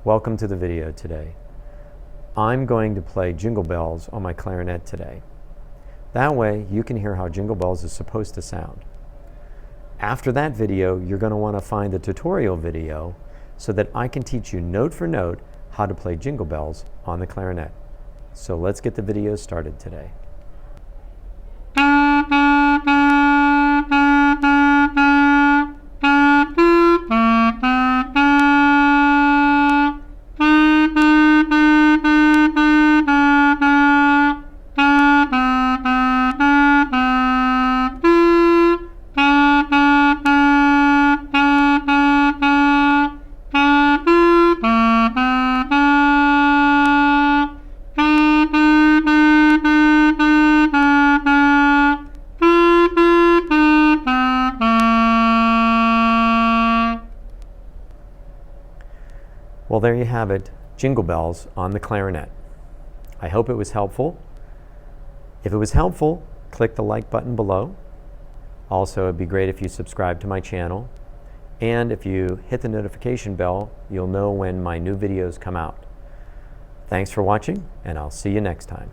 Welcome to the video today. I'm going to play Jingle Bells on my clarinet today. That way you can hear how Jingle Bells is supposed to sound. After that video, you're going to want to find the tutorial video so that I can teach you note for note how to play Jingle Bells on the clarinet. So let's get the video started today. Well, there you have it, Jingle Bells on the clarinet. I hope it was helpful. If it was helpful, click the like button below. Also, it'd be great if you subscribe to my channel. And if you hit the notification bell, you'll know when my new videos come out. Thanks for watching, and I'll see you next time.